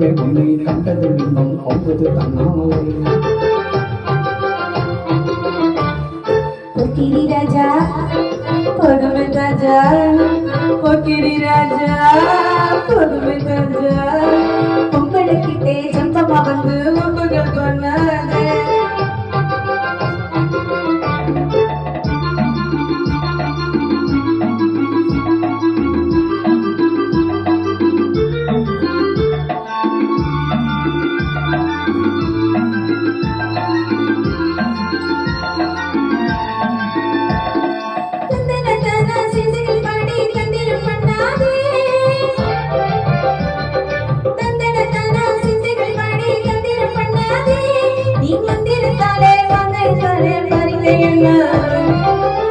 தங்கமே உன்னை கண்டது இன்பம் பொங்குது தன்னாலே. பொக்கிரி ராஜா பொதுமை ராஜா பொக்கிரி ராஜா பொதுமை ராஜா பொங்கலுக்கிட்டே ஜம்பமா வந்து ஒப்புகள் பண்ணாதே.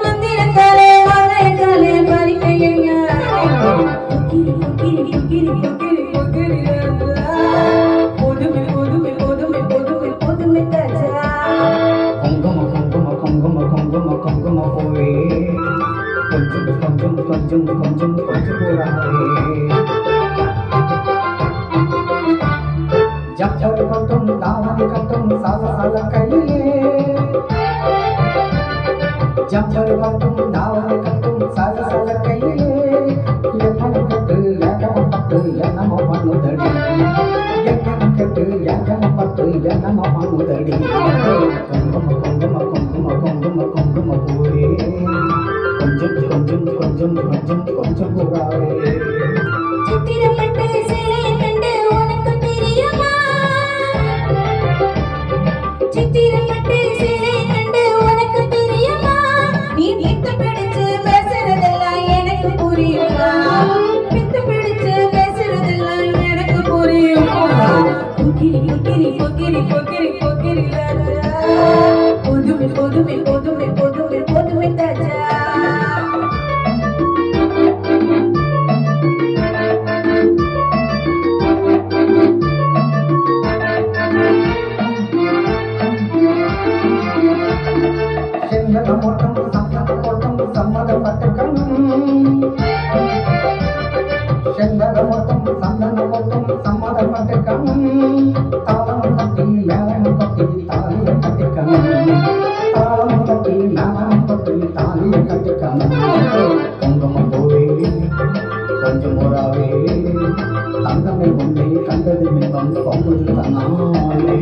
மந்திரத்தாலே வாங்கைத்தாலே பறிக்கையங்க பொதுமை பொதுமை பொதுமை பொதுமை பொதுமை ராஜா. குங்கும குங்கும குங்கும குங்கும குங்கும பூவே கொஞ்சம் கொஞ்சம் கொஞ்சம் கொஞ்சம் கொஞ்சம் பூராவே. ஜப்பர் கட்டும் தாவணி கட்டும் சால சால கையிலே. ஜப்பர் கட்டும் தாவணி கட்டும் சால சால கையிலே. எண்ணம் கட்டு ஏகம் பட்டு என்னமோ பண்ணுதடி. எண்ணம் கட்டு ஏகம் பட்டு என்னமோ பண்ணுதடி. குங்கும குங்கும குங்கும குங்கும குங்கும பூவே கொஞ்சம் கொஞ்சம் கொஞ்சம் கொஞ்சம் கொஞ்சம் பூராவே. சித்திரப்பட்டு சிலையை கண்டு உனக்கு தெரியுமா? சித்திரப்பட்டு சிலையை கண்டு உனக்கு தெரியுமா? நீ வித்து பிடிச்சு பேசுறதெல்லாம் எனக்கு புரியுமா? வித்து பிடிச்சு பேசுறதெல்லாம் எனக்கு புரியுமா? பொக்கிரி பொக்கிரி பொக்கிரி பொக்கிரி பொக்கிரி ராஜா பொதுமை பொதுமை பொதுமை பொதுமை பொதுமை ராஜா. செங்கமோட்டம் சம்மதமோட்டம் சம்மதப்பட்ட கண்ணும். செங்கமோட்டம் சந்தனமோட்டம் சம்மதப்பட்ட கண்ணும். தாளம் கட்டி மேளம் கட்டி தாலிய கட்டி கண்ணும். தாளம் கட்டி மேளம் கட்டி தாலிய கட்டி கண்ணும். குங்கும பூவே கொஞ்சம் ஊராவே தங்கமே உன்னை கண்டது இன்பம் பொங்குது தன்னாலே.